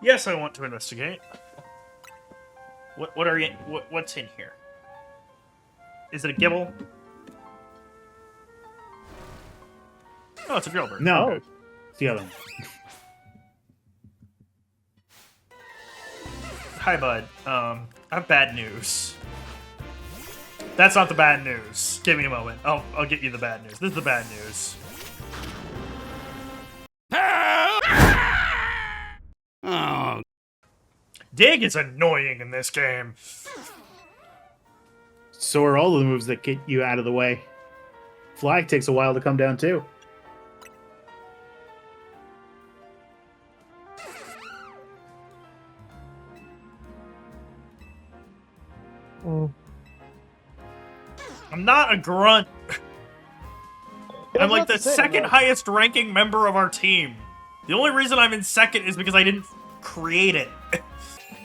Yes, I want to investigate. What are you? What's in here? Is it a gibble? Oh, it's a jailbird. No, Okay. it's the other one. Hi, bud. I have bad news. That's not the bad news. Give me a moment. I'll get you the bad news. This is the bad news. Oh. Dig is annoying in this game. So are all the moves that get you out of the way. Flag takes a while to come down, too. I'm not a grunt. I'm like the second highest ranking member of our team. The only reason I'm in second is because I didn't create it.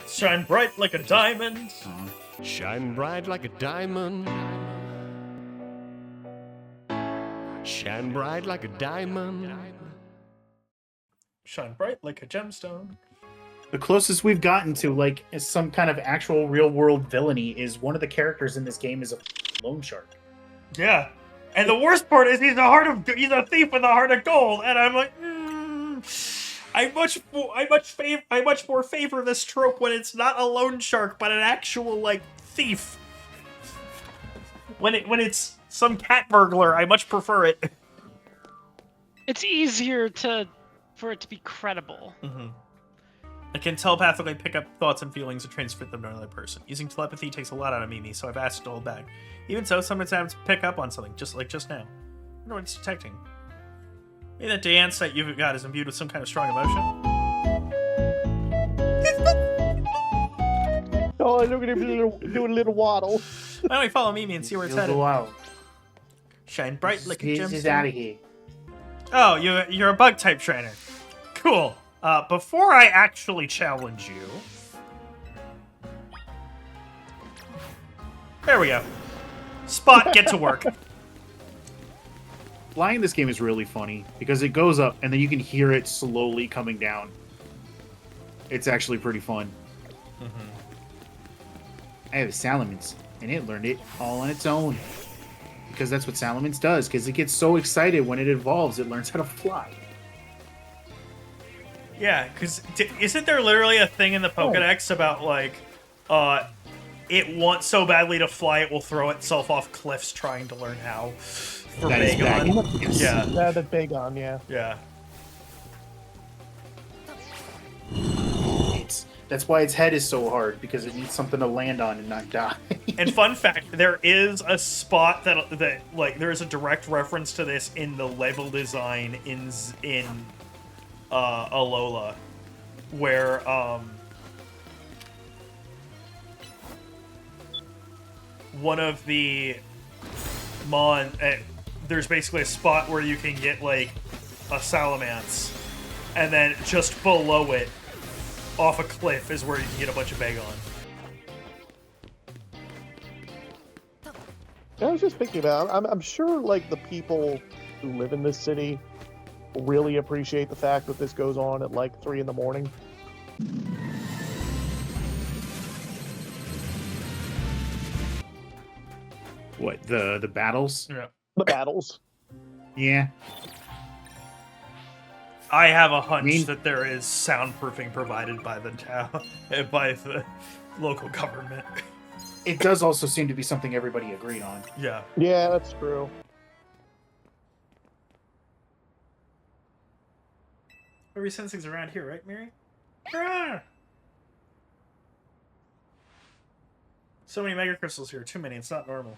Shine bright like a diamond. Shine bright like a diamond. Shine bright like a diamond. Shine bright like a gemstone. The closest we've gotten to, like, some kind of actual real-world villainy is one of the characters in this game is a loan shark. Yeah. And the worst part is he's a thief with a heart of gold, and I'm like, I much more favor this trope when it's not a loan shark, but an actual like thief. When it's some cat burglar, I much prefer it. It's easier for it to be credible. Mm-hmm. I can telepathically pick up thoughts and feelings and transfer them to another person. Using telepathy takes a lot out of Mimi, so I've asked to hold back. Even so, sometimes I have to pick up on something, just like just now. I wonder what it's detecting. Maybe that dance that you've got is imbued with some kind of strong emotion? Oh, look at him doing a little waddle. Why don't we follow Mimi and see where it's headed? Wow. Shine bright like a He's gemstone. out of here. Oh, you're a bug type trainer. Cool. Before I actually challenge you... There we go. Spot, get to work. Flying in this game is really funny because it goes up and then you can hear it slowly coming down. It's actually pretty fun. I have a Salamence, and it learned it all on its own. Because that's what Salamence does, because it gets so excited when it evolves, it learns how to fly. Yeah, because isn't there literally a thing in the Pokedex about, like, it wants so badly to fly it will throw itself off cliffs trying to learn how? For That is Bagon? Bagon, yes. Yeah. Yeah, the Bagon, yeah. Yeah. That's why its head is so hard, because it needs something to land on and not die. And fun fact, there is a spot that like there is a direct reference to this in the level design in Alola, where one of the there's basically a spot where you can get like a Salamence, and then just below it, off a cliff, is where you can get a bunch of Bagon. I was just thinking about, I'm sure, like, the people who live in this city really appreciate the fact that this goes on at, like, 3 in the morning. What, the battles? Yeah. The battles. Yeah. I have a hunch that there is soundproofing provided by the town, by the local government. It does also seem to be something everybody agreed on. Yeah. Yeah, that's true. Every sensing's around here, right, Mary? Ah! So many mega crystals here. Too many. It's not normal.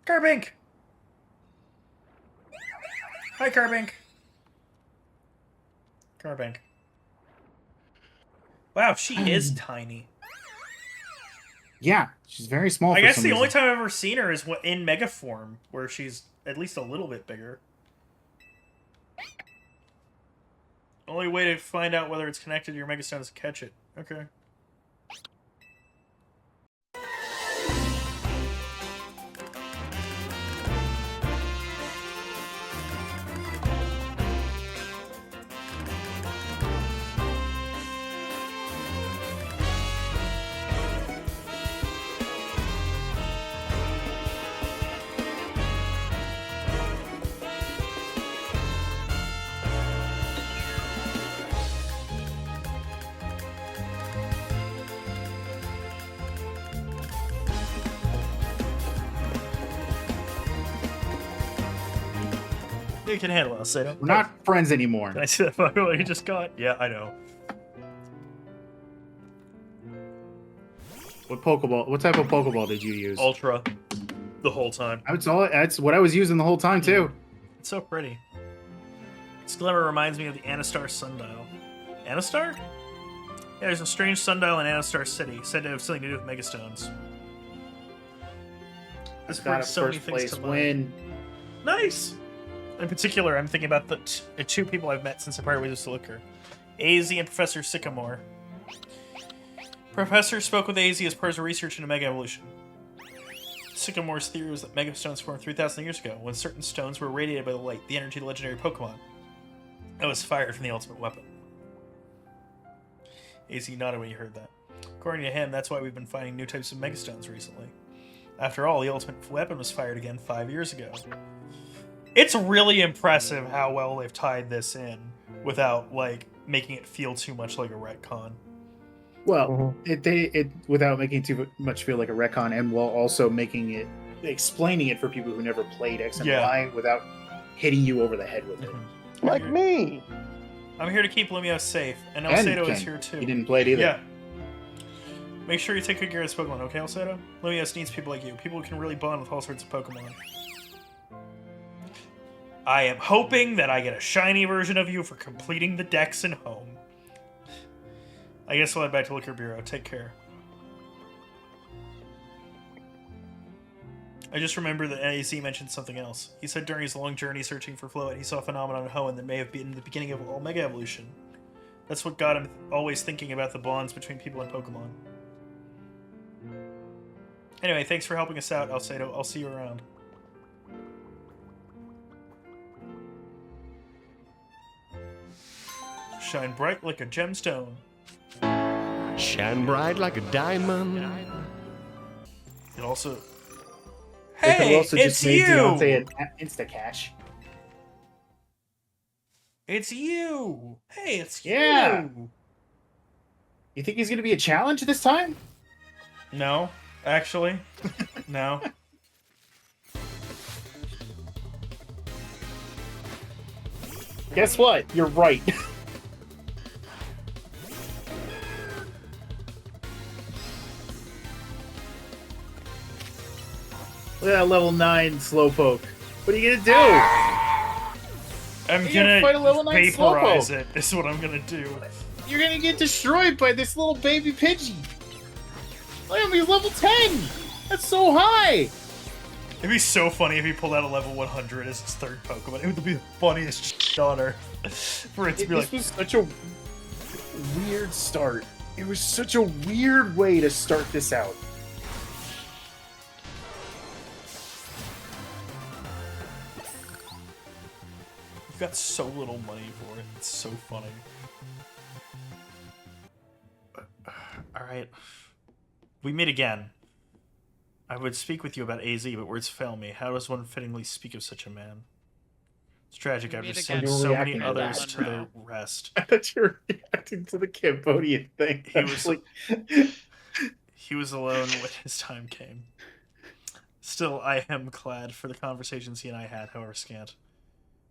Carbink! Hi, Carbink. Carbink. Wow, she is tiny. Yeah, she's very small. I for guess some the only reason. time I've ever seen her is in Mega form, where she's at least a little bit bigger. Only way to find out whether it's connected to your Mega Stone is to catch it. Okay. You can handle it, I'll say We're not friends anymore. Can I see that Pokemon you just got? Yeah, I know. What Pokeball? What type of Pokeball did you use? Ultra. The whole time. That's what I was using the whole time too. It's so pretty. This glimmer reminds me of the Anastar sundial. Anastar? Yeah, there's a strange sundial in Anastar City, said to have something to do with Megastones. This Got a brings so many first things place to mind. win. Nice! In particular, I'm thinking about the two people I've met since I parted ways with Siliker. AZ and Professor Sycamore. Professor spoke with AZ as part of his research into Mega Evolution. Sycamore's theory was that Megastones formed 3,000 years ago, when certain stones were irradiated by the light, the energy of the legendary Pokemon, that was fired from the ultimate weapon. AZ nodded when he heard that. According to him, that's why we've been finding new types of Megastones recently. After all, the ultimate weapon was fired again 5 years ago. It's really impressive how well they've tied this in without, like, making it feel too much like a retcon. Well, it without making too much feel like a retcon, and while also explaining it for people who never played X and Y without hitting you over the head with it. Like me. I'm here to keep Lumiose safe, and Elsato is here too. You didn't play it either. Yeah. Make sure you take good care of this Pokemon, okay, Elsato? Lumiose needs people like you, people who can really bond with all sorts of Pokemon. I am hoping that I get a shiny version of you for completing the Dex in home. I guess we'll head back to Liquor Bureau. Take care. I just remember that AZ mentioned something else. He said during his long journey searching for Floette, he saw a phenomenon in Hoenn that may have been the beginning of all Mega Evolution. That's what got him always thinking about the bonds between people and Pokemon. Anyway, thanks for helping us out, Alcedo. I'll see you around. Shine bright like a gemstone. Shine bright like a diamond. It also... They could Hey, also it's just made you! Deontay an Insta-cash. It's you! Hey, it's Yeah. you! You think he's going to be a challenge this time? No, actually. No. Guess what? You're right. Look at that level 9 Slowpoke. What are you gonna do? I'm You're gonna fight a level 9 vaporize Slowpoke. it, is what I'm gonna do. You're gonna get destroyed by this little baby Pidgey. Look at me, he's level 10! That's so high! It'd be so funny if he pulled out a level 100 as his third Pokemon. It would be the funniest shit on Earth. For it to be This like, was such a weird start. It was such a weird way to start this out. you've got so little money for it. It's so funny. Alright. We meet again. I would speak with you about AZ, but words fail me. How does one fittingly speak of such a man? It's tragic We after meet seeing again. so many Reacting to others that. to their rest. I thought you were reacting to the Cambodian thing. He was like, He was alone when his time came. Still, I am glad for the conversations he and I had, however scant.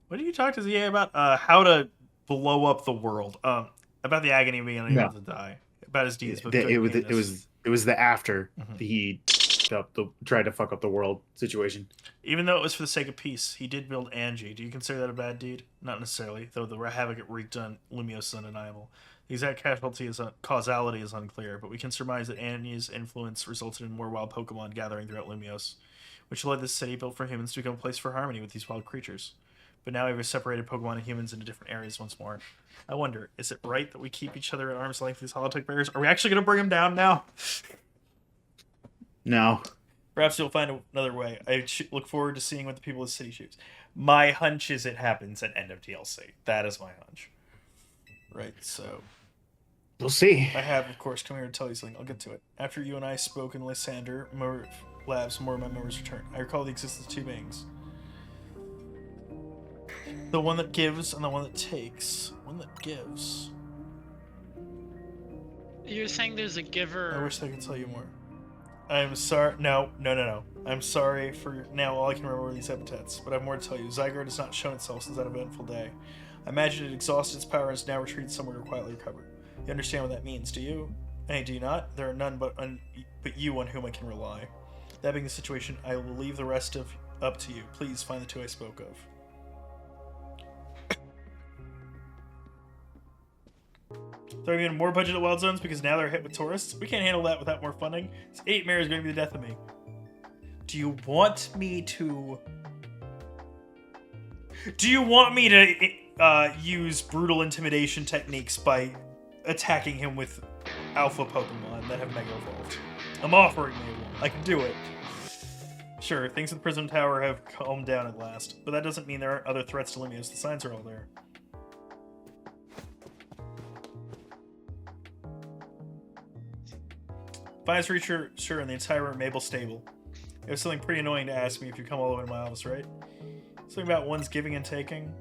What did you talk to ZA about? How to blow up the world. About the agony of being unable to die. About his deeds. But it was the after Mhm. he tried to fuck up the world situation. Even though it was for the sake of peace, he did build Angie. Do you consider that a bad deed? Not necessarily, though the havoc it wreaked on Lumiose is undeniable. The exact causality is unclear, but we can surmise that Angie's influence resulted in more wild Pokemon gathering throughout Lumiose, which led this city built for humans to become a place for harmony with these wild creatures. But now we've separated Pokemon and humans into different areas once more. I wonder, is it right that we keep each other at arm's length these holotech barriers? Are we actually going to bring them down now? No. Perhaps you'll find another way. I look forward to seeing what the people of the city choose. My hunch is it happens at end of DLC. That is my hunch. Right, so... We'll see. I have, of course, come here to tell you something. I'll get to it. After you and I spoke in Lysander Labs, more of my memories returned. I recall the existence of two beings. The one that gives and the one that takes. One that gives. You're saying there's a giver. I wish I could tell you more. I'm sorry. No. I'm sorry for now. All I can remember are these epithets, but I have more to tell you. Zygarde has not shown itself since that eventful day. I imagine it exhausted its power and has now retreated somewhere to quietly recover. You understand what that means, do you? Hey, do you not? There are none but you on whom I can rely. That being the situation, I will leave the rest up to you. Please find the two I spoke of. Throwing in more budget at Wild Zones because now they're hit with tourists? We can't handle that without more funding. This 8 mare is going to be the death of me. Do you want me to use brutal intimidation techniques by attacking him with alpha Pokemon that have Mega Evolved? I'm offering you one. I can do it. Sure, things at the Prism Tower have calmed down at last, but that doesn't mean there aren't other threats to Lumiose. The signs are all there. Finest creature, sure, in the entire Mabel stable. It was something pretty annoying to ask me if you come all the way to my office, right? Something about one's giving and taking.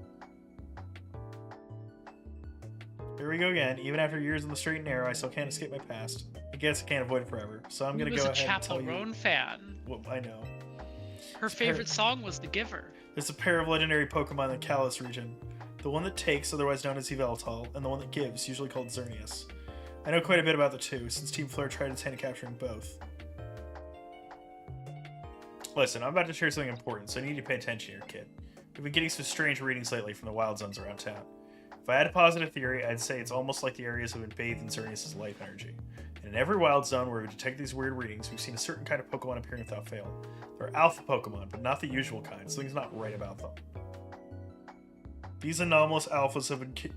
Here we go again. Even after years in the straight and narrow, I still can't escape my past. I guess I can't avoid it forever. So I'm gonna go ahead and tell you. He was a Chapel Roan fan. Well, I know. Her favorite song was The Giver. There's a pair of legendary Pokemon in the Kalos region. The one that takes, otherwise known as Yveltal, and the one that gives, usually called Xerneas. I know quite a bit about the two, since Team Flare tried its hand at capturing both. Listen, I'm about to share something important, so I need you to pay attention here, kid. We've been getting some strange readings lately from the wild zones around town. If I had to posit a theory, I'd say it's almost like the areas have been bathed in Xerneas' life energy. And in every wild zone where we detect these weird readings, we've seen a certain kind of Pokemon appearing without fail. They're alpha Pokemon, but not the usual kind. Something's not right about them. These anomalous alphas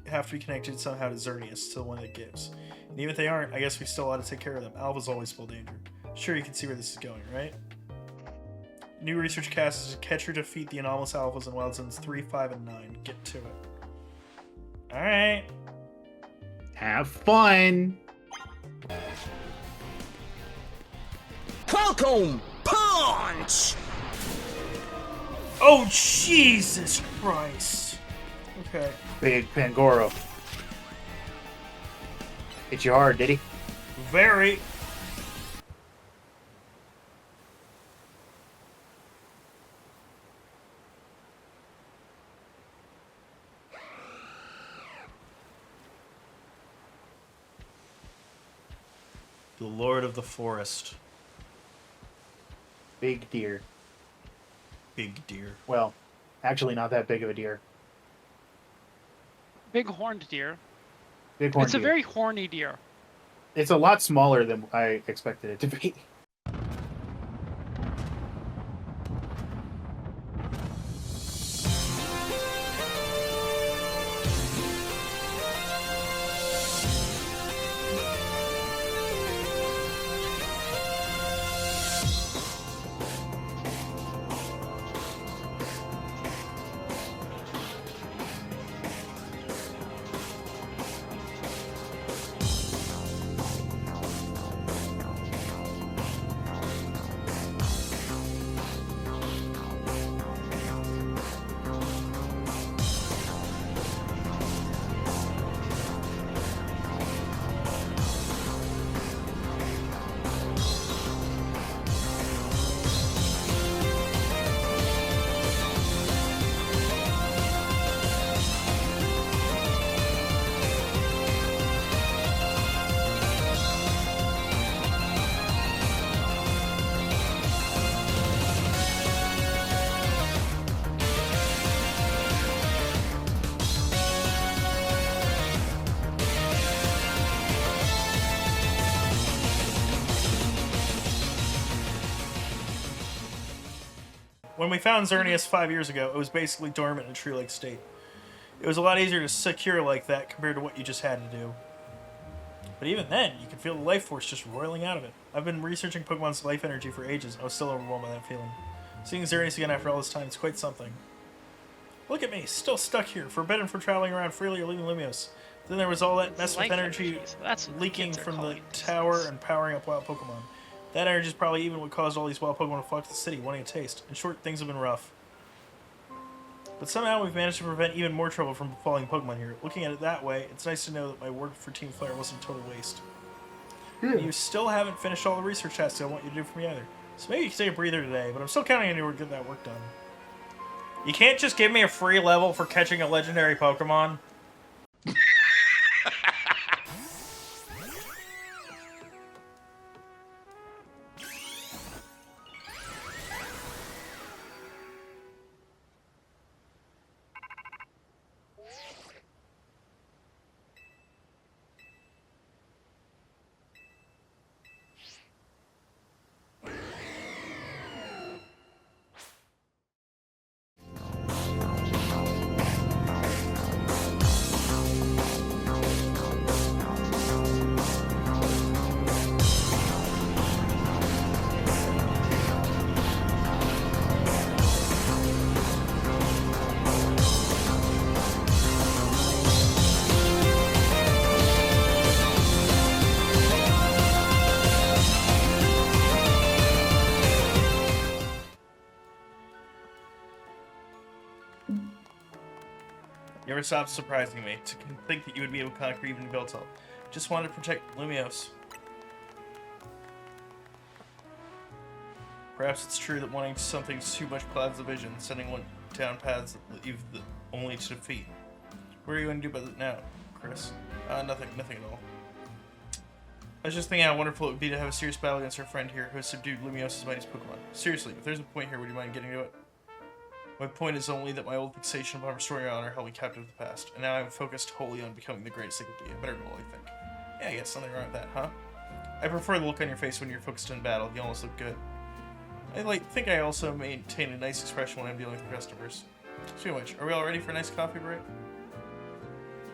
have to be connected somehow to Xerneas, to the one that gives. And even if they aren't, I guess we still ought to take care of them. Alphas always spell danger. Sure, you can see where this is going, right? New research cast is to catch or defeat the anomalous alphas in Wild Zones 3, 5, and 9. Get to it. Alright. Have fun. Welcome, punch! Oh, Jesus Christ. Okay. Big Pangoro. Hit you hard, did he? Very. The Lord of the Forest. Big deer. Big deer. Well, actually not that big of a deer. Big horned deer. Big horn It's a deer. very horny deer. It's a lot smaller than I expected it to be. When we found Xerneas 5 years ago, it was basically dormant in a tree-like state. It was a lot easier to secure like that compared to what you just had to do. But even then, you could feel the life force just roiling out of it. I've been researching Pokemon's life energy for ages. I was still overwhelmed by that feeling. Seeing Xerneas again after all this time is quite something. Look at me, still stuck here, forbidden from traveling around freely or leaving Lumiose. Then there was all that mess with Life energy so that's what leaking kids are from the calling tower these. and powering up wild Pokemon. That energy is probably even what caused all these wild Pokemon to flock to the city, wanting a taste. In short, things have been rough. But somehow we've managed to prevent even more trouble from befalling Pokemon here. Looking at it that way, it's nice to know that my work for Team Flare wasn't a total waste. You still haven't finished all the research tasks I want you to do for me either. So maybe you can take a breather today, but I'm still counting on you to get that work done. You can't just give me a free level for catching a legendary Pokemon? You never stopped surprising me. To think that you would be able to conquer even Beltel. Just wanted to protect Lumiose. Perhaps it's true that wanting something too much clouds the vision, sending one down paths that leave the only to defeat. What are you going to do about it now, Chris? Nothing at all. I was just thinking how wonderful it would be to have a serious battle against our friend here who has subdued Lumiose's mightiest Pokemon. Seriously, if there's a point here, would you mind getting to it? My point is only that my old fixation upon restoring our honor held me captive to the past, and now I'm focused wholly on becoming the greatest they could be. A better goal, I think. Yeah, I guess something wrong with that, huh? I prefer the look on your face when you're focused in battle. You almost look good. I think I also maintain a nice expression when I'm dealing with customers. Speaking of which, are we all ready for a nice coffee break?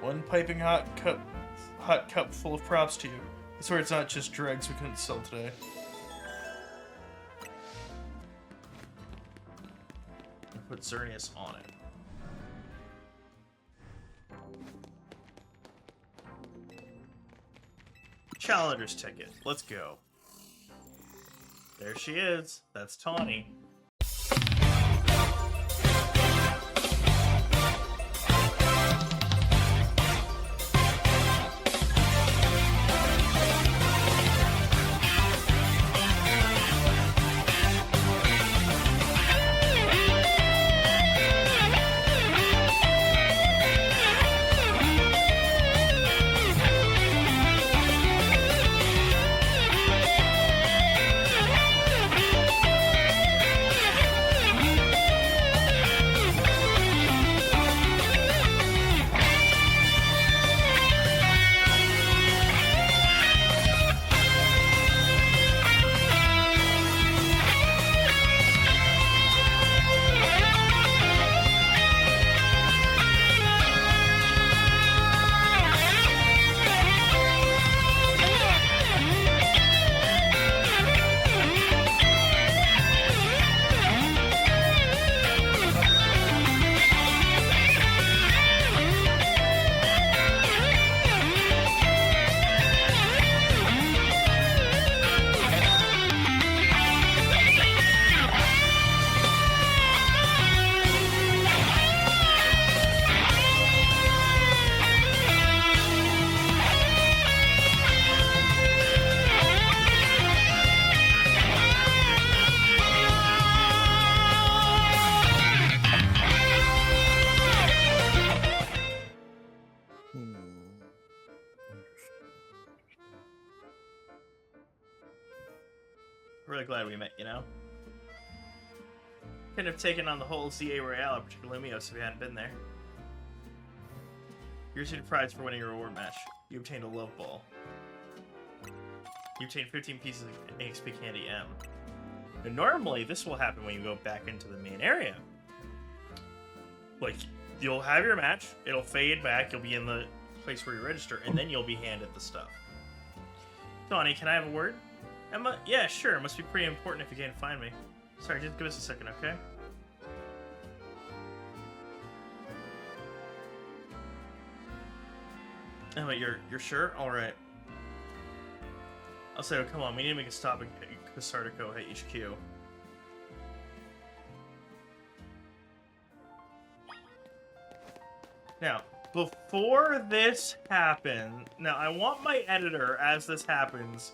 One piping hot cup full of props to you. I swear it's not just dregs we couldn't sell today. Put Xerneas on it. Challenger's ticket. Let's go. There she is. That's Tawny. Really glad we met, you know? Couldn't have taken on the whole ZA Royale, particularly Lumiose, if we hadn't been there. Here's your prize for winning a reward match. You obtained a love ball. You obtained 15 pieces of XP Candy M. Now, normally, this will happen when you go back into the main area. Like, you'll have your match, it'll fade back, you'll be in the place where you register, and then you'll be handed the stuff. Donnie, can I have a word? Emma? Yeah, sure. It must be pretty important if you can't find me. Sorry, just give us a second, okay? Emma, you're sure? Alright. I'll say, oh, come on, we need to make a stop at Casardico at HQ. Now, Before this happened, now I want my editor, as this happens,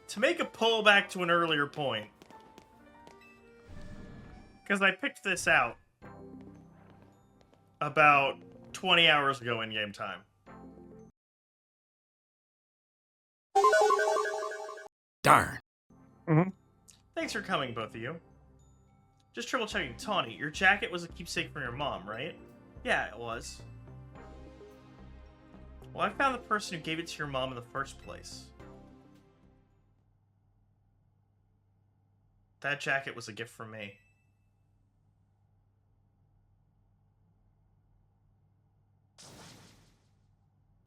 to make a pullback to an earlier point. Because I picked this out about 20 hours ago in game time. Darn. Thanks for coming, both of you. Just triple checking, Tawny, your jacket was a keepsake from your mom, right? Yeah, it was. Well, I found the person who gave it to your mom in the first place. That jacket was a gift from me.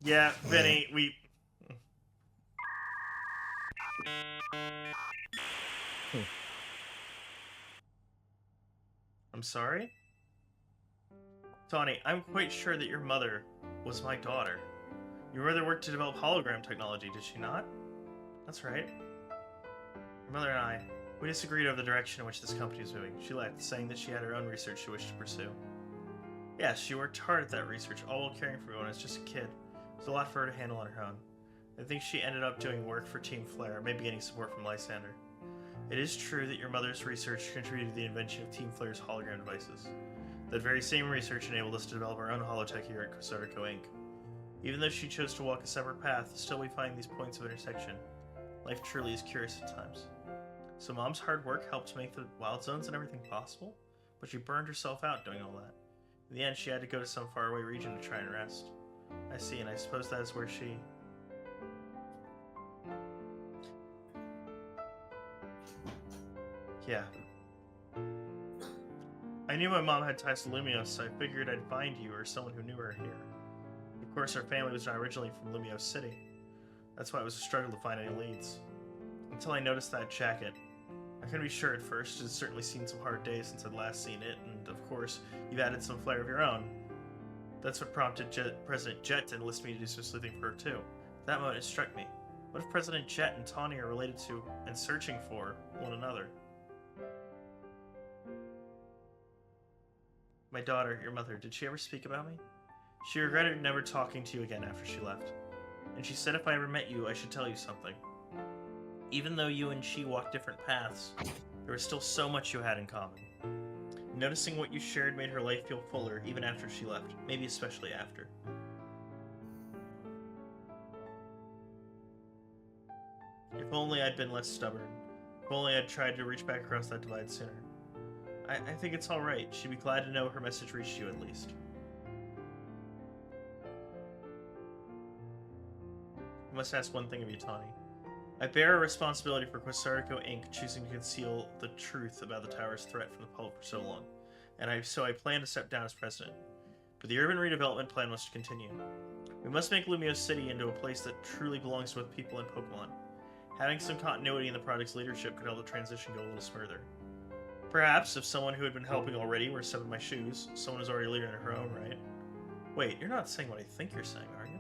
Yeah, Vinny, we... I'm sorry? Tawny, I'm quite sure that your mother was my daughter. Your mother worked to develop hologram technology, did she not? That's right. Your mother and I, we disagreed over the direction in which this company was moving. She left, saying that she had her own research she wished to pursue. Yes, she worked hard at that research, all while caring for everyone as just a kid. It was a lot for her to handle on her own. I think she ended up doing work for Team Flare, maybe getting support from Lysander. It is true that your mother's research contributed to the invention of Team Flare's hologram devices. That very same research enabled us to develop our own holotech here at TechyOracle Inc. Even though she chose to walk a separate path, still we find these points of intersection. Life truly is curious at times. So Mom's hard work helped make the wild zones and everything possible, but she burned herself out doing all that. In the end, she had to go to some faraway region to try and rest. I see, and I suppose that is where she... Yeah. I knew my mom had ties to Lumiose, so I figured I'd find you or someone who knew her here. Of course, our family was not originally from Lumiose City. That's why it was a struggle to find any leads. Until I noticed that jacket. I couldn't be sure at first, it's certainly seen some hard days since I'd last seen it, and of course, you've added some flair of your own. That's what prompted President Jet to enlist me to do some sleuthing for her too. At that moment, it struck me. What if President Jet and Tawny are related to, and searching for, one another? My daughter, your mother, did she ever speak about me? She regretted never talking to you again after she left. And she said if I ever met you, I should tell you something. Even though you and she walked different paths, there was still so much you had in common. Noticing what you shared made her life feel fuller, even after she left. Maybe especially after. If only I'd been less stubborn. If only I'd tried to reach back across that divide sooner. I think it's alright. She'd be glad to know her message reached you at least. I must ask one thing of you, Tawny. I bear a responsibility for TechyOracle Inc. choosing to conceal the truth about the tower's threat from the public for so long, and so I plan to step down as president. But the urban redevelopment plan must continue. We must make Lumiose City into a place that truly belongs to both people and Pokemon. Having some continuity in the project's leadership could help the transition go a little smoother. Perhaps if someone who had been helping already were to step in my shoes, someone who's already a leader in her own right. Wait, you're not saying what I think you're saying, are you?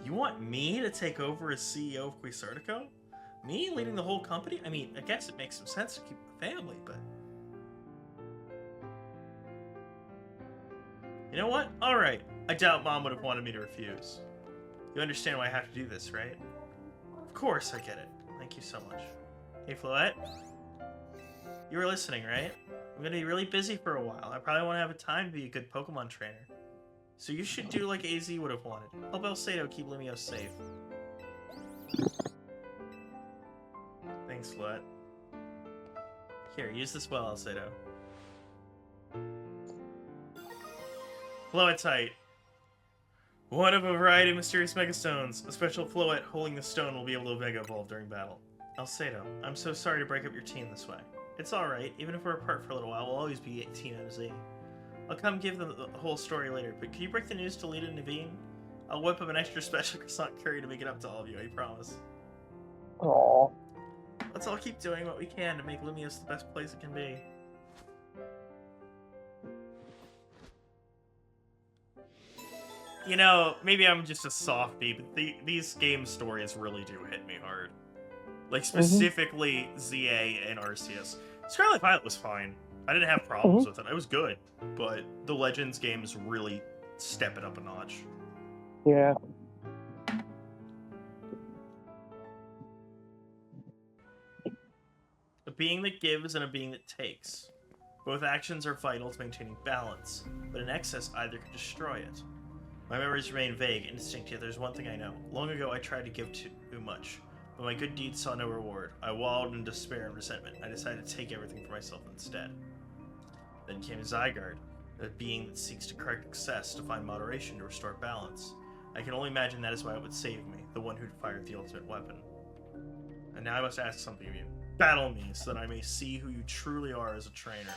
You want me to take over as CEO of TechyOracle? Me leading the whole company? I mean, I guess it makes some sense to keep the family, but... You know what? Alright. I doubt Mom would have wanted me to refuse. You understand why I have to do this, right? Of course I get it. Thank you so much. Hey, Floette? You were listening, right? I'm gonna be really busy for a while. I probably won't have time to be a good Pokemon trainer. So you should do like AZ would have wanted. Help Alcedo keep Lumiose safe. Thanks, Floette. Here, use this well, Alcedo. Floetite. One of a variety of mysterious Megastones. A special Floette holding the stone will be able to Mega Evolve during battle. Alcedo, I'm so sorry to break up your team this way. It's alright, even if we're apart for a little while, we'll always be Team MZ. I'll come give them the whole story later, but can you break the news to Lita and Naveen? I'll whip up an extra special croissant curry to make it up to all of you, I promise. Aww. Let's all keep doing what we can to make Lumiose the best place it can be. You know, maybe I'm just a softie, but these game stories really do hit me hard. Like, specifically ZA and Arceus. Scarlet Violet was fine. I didn't have problems with it. It was good. But the Legends games really step it up a notch. Yeah. A being that gives and a being that takes. Both actions are vital to maintaining balance, but in excess either could destroy it. My memories remain vague, indistinct, yet there's one thing I know. Long ago I tried to give too much, but my good deeds saw no reward. I wallowed in despair and resentment. I decided to take everything for myself instead. Then came Zygarde, a being that seeks to correct excess, to find moderation, to restore balance. I can only imagine that is why it would save me, the one who'd fired the ultimate weapon. And now I must ask something of you. Battle me, so that I may see who you truly are as a trainer.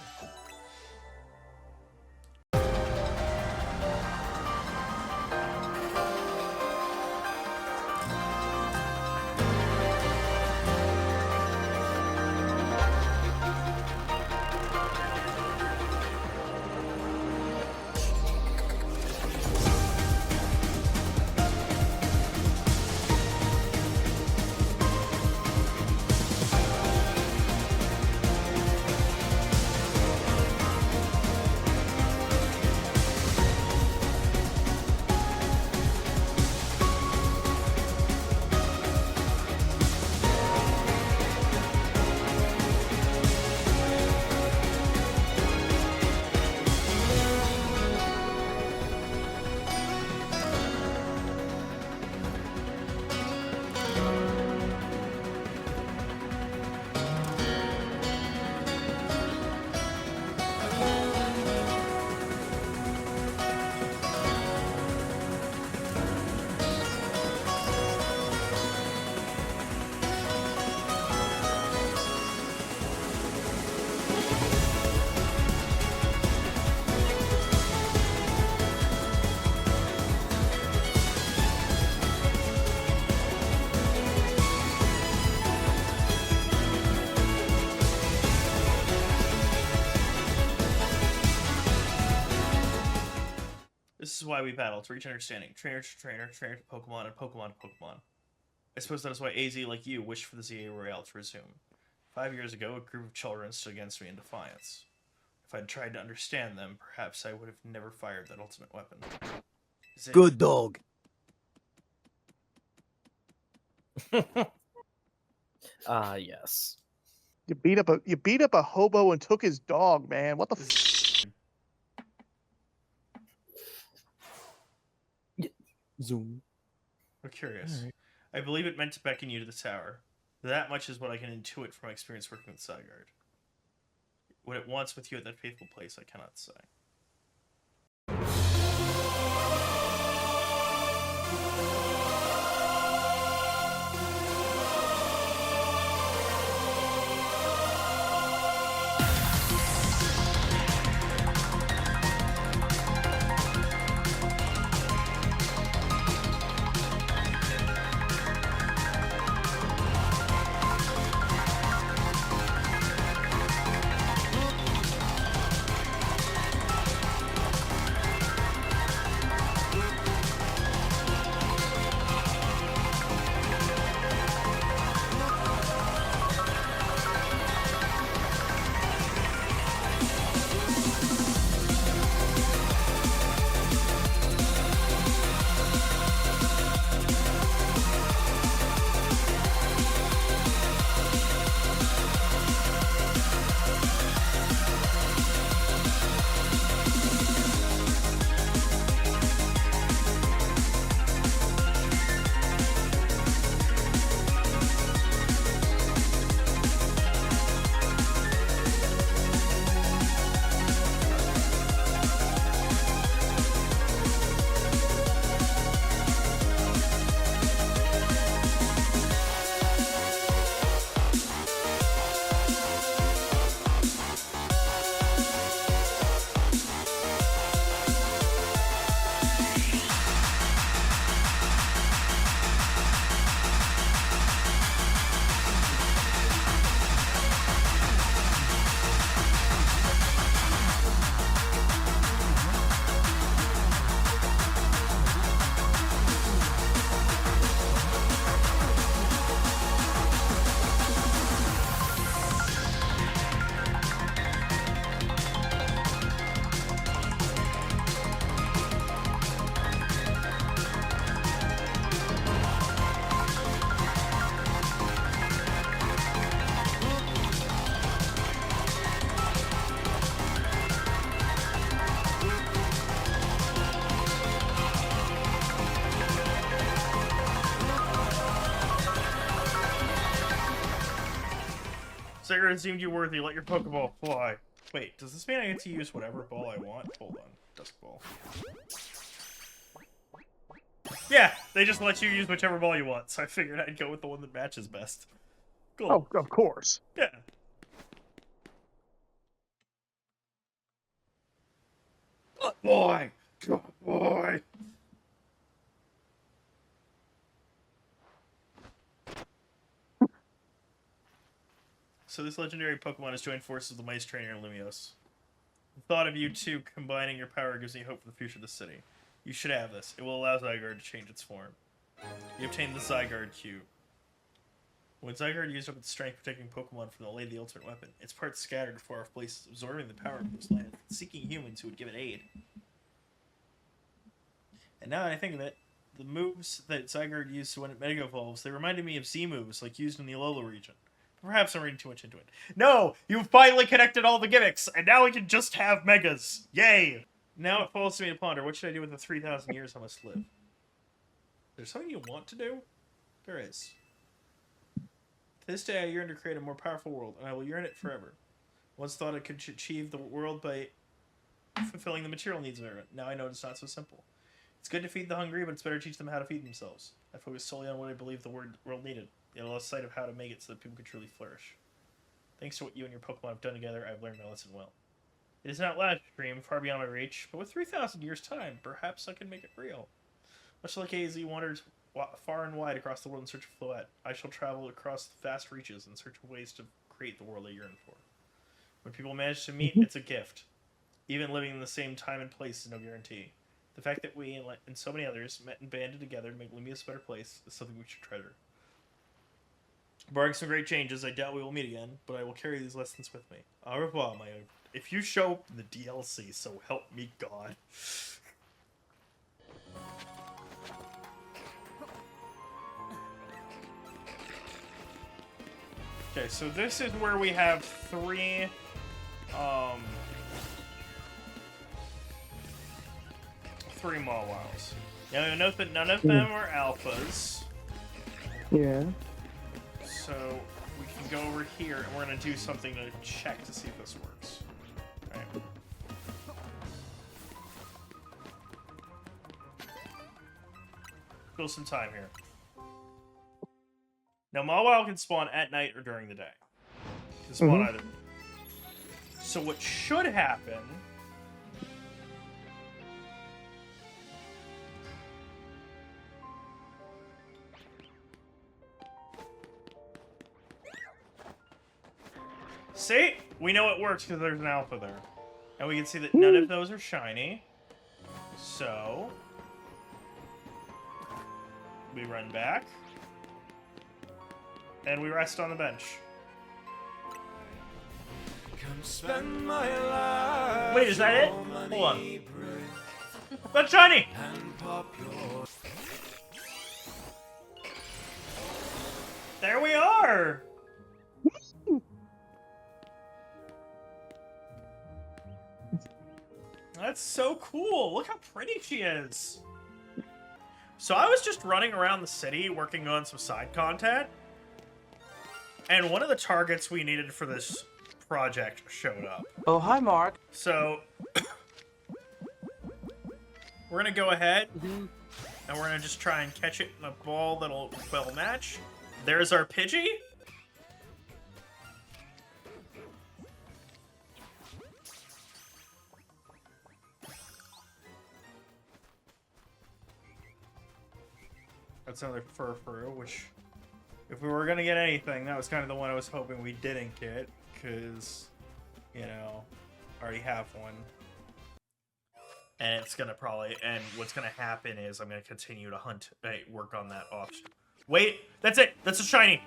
This is why we battle, to reach understanding. Trainer to trainer, trainer to Pokemon, and Pokemon to Pokemon. I suppose that is why AZ, like you, wished for the ZA Royale to resume. 5 years ago, a group of children stood against me in defiance. If I'd tried to understand them, perhaps I would have never fired that ultimate weapon. Good dog. Yes. You beat up a hobo and took his dog, man. What the Zoom. I'm curious. I believe it meant to beckon you to the tower. That much is what I can intuit from my experience working with Zygarde. What it wants with you at that faithful place, I cannot say. Zygarde deemed you worthy. Let your Pokeball fly. Wait, does this mean I get to use whatever ball I want? Hold on. Dusk Ball. Yeah, they just let you use whichever ball you want, so I figured I'd go with the one that matches best. Cool. Oh, of course. Yeah. Good boy! Good boy! So this legendary Pokemon has joined forces with the Mice Trainer and Lumiose. The thought of you two combining your power gives me hope for the future of the city. You should have this. It will allow Zygarde to change its form. You obtain the Zygarde Cube. When Zygarde used up its strength protecting Pokemon from the Lady of the Ultimate Weapon, its parts scattered far off places, absorbing the power of this land, seeking humans who would give it aid. And now that I think of it, the moves that Zygarde used when it Mega Evolves, they reminded me of Z moves like used in the Alola region. Perhaps I'm reading too much into it. No! You've finally connected all the gimmicks, and now we can just have Megas! Yay! Now it falls to me to ponder, what should I do with the 3,000 years I must live? There's something you want to do? There is. To this day I yearn to create a more powerful world, and I will yearn it forever. Once thought I could achieve the world by fulfilling the material needs of everyone. Now I know it's not so simple. It's good to feed the hungry, but it's better to teach them how to feed themselves. I focus solely on what I believe the world needed, yet I lost sight of how to make it so that people could truly flourish. Thanks to what you and your Pokemon have done together, I've learned my lesson well. It is an outlandish dream, far beyond my reach, but with 3,000 years' time, perhaps I can make it real. Much like AZ wanders far and wide across the world in search of Floette, I shall travel across the vast reaches in search of ways to create the world I yearn for. When people manage to meet, it's a gift. Even living in the same time and place is no guarantee. The fact that we and so many others met and banded together to make Lumiose a better place is something we should treasure. Barring some great changes, I doubt we will meet again, but I will carry these lessons with me. Au revoir, my own. If you show up in the DLC, so help me God. Okay, so this is where we have three Mawwows. Now you'll note that none of them are alphas. Yeah. So we can go over here and we're gonna do something to check to see if this works. Alright. Kill some time here. Now Mawwow can spawn at night or during the day. Can spawn either. So what should happen see? We know it works because there's an alpha there. And we can see that none of those are shiny. So we run back. And we rest on the bench. Wait, is that it? Hold on. That's shiny! There we are! That's so cool! Look how pretty she is! So I was just running around the city working on some side content. And one of the targets we needed for this project showed up. Oh, hi, Mark. So we're gonna go ahead and we're gonna just try and catch it in a ball that'll well match. There's our Pidgey. That's another Furfuru, which if we were gonna get anything, that was kind of the one I was hoping we didn't get, because, you know, I already have one. And it's gonna probably, and what's gonna happen is I'm gonna continue to hunt, work on that option. Wait, that's it! That's a shiny!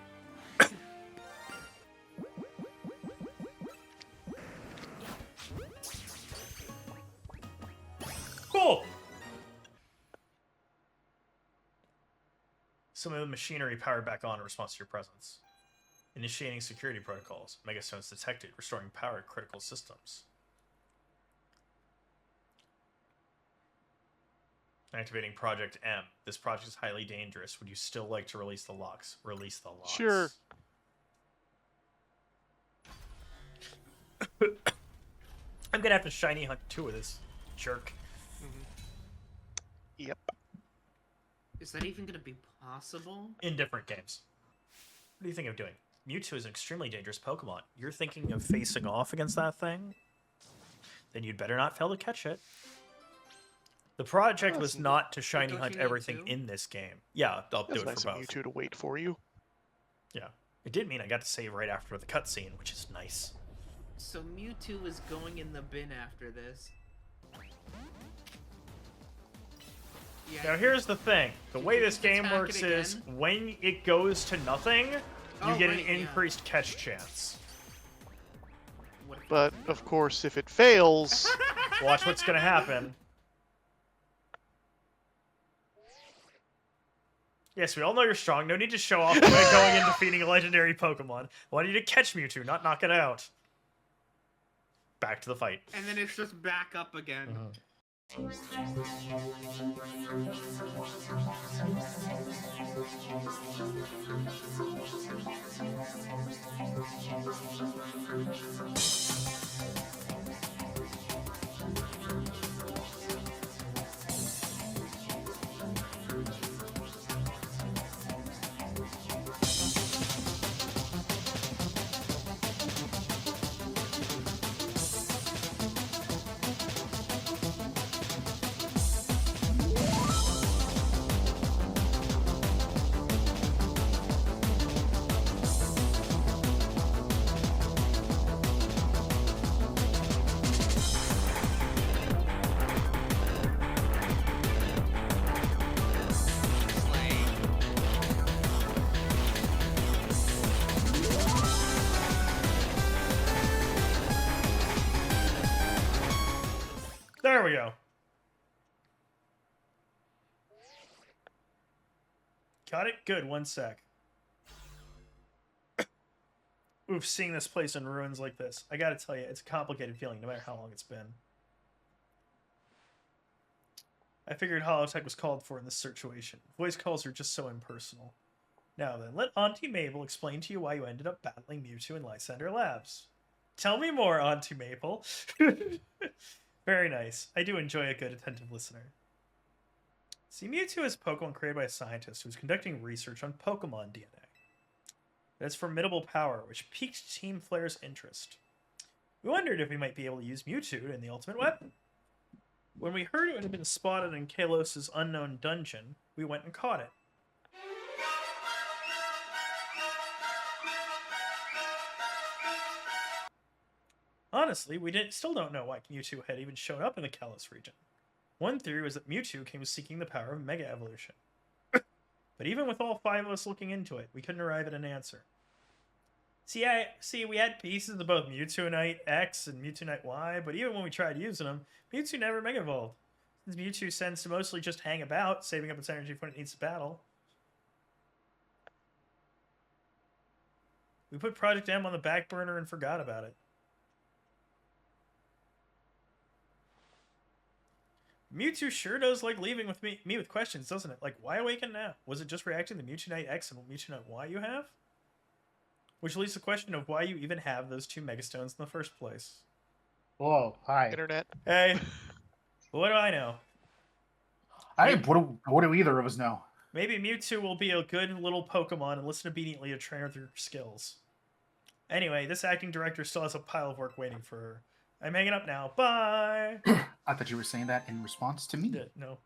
Cool! Some of the machinery powered back on in response to your presence. Initiating security protocols. Megastones detected, restoring power to critical systems. Activating Project M. This project is highly dangerous. Would you still like to release the locks? Release the locks. Sure. I'm gonna have to shiny hunt 2 of this jerk. Yep. Is that even gonna be possible? In different games. What do you think of doing? Mewtwo is an extremely dangerous Pokemon. You're thinking of facing off against that thing? Then you'd better not fail to catch it. The project was not to shiny don't hunt you need everything 2? in this game. Yeah, I'll do It's it nice for of both. Mewtwo to wait for you. Yeah. It did mean I got to save right after the cutscene, which is nice. So Mewtwo is going in the bin after this. Yeah. Now here's the thing. The way this just game attack it works is again? when it goes to nothing, you Oh, get right, an yeah. increased catch chance. What if- But of course, if it fails, Watch what's gonna happen. Yes, we all know you're strong. No need to show off by going and defeating a legendary Pokemon. I want you to catch Mewtwo, not knock it out. Back to the fight. And then it's just back up again. There we go. Got it? Good, 1 sec. Oof, seeing this place in ruins like this. I gotta tell you, it's a complicated feeling no matter how long it's been. I figured Holotech was called for in this situation. Voice calls are just so impersonal. Now then, let Auntie Mabel explain to you why you ended up battling Mewtwo in Lysander Labs. Tell me more, Auntie Mabel. Very nice. I do enjoy a good, attentive listener. See, Mewtwo is a Pokemon created by a scientist who was conducting research on Pokemon DNA. It has formidable power, which piqued Team Flare's interest. We wondered if we might be able to use Mewtwo in the ultimate weapon. When we heard it had been spotted in Kalos' unknown dungeon, we went and caught it. Honestly, we still don't know why Mewtwo had even shown up in the Kalos region. One theory was that Mewtwo came seeking the power of Mega Evolution. But even with all 5 of us looking into it, we couldn't arrive at an answer. See, we had pieces of both Mewtwo Knight X and Mewtwo Knight Y, but even when we tried using them, Mewtwo never Mega Evolved. Since Mewtwo tends to mostly just hang about, saving up its energy when it needs to battle. We put Project M on the back burner and forgot about it. Mewtwo sure does like leaving with me with questions, doesn't it? Like, why awaken now? Was it just reacting to Mewtwo Knight X and Mewtwo Knight Y you have? Which leads to the question of why you even have those 2 Megastones in the first place. Whoa, hi. internet. Hey, what do I know? What do either of us know? Maybe Mewtwo will be a good little Pokemon and listen obediently to trainer their skills. Anyway, this acting director still has a pile of work waiting for her. I'm hanging up now. Bye! I thought you were saying that in response to me. No.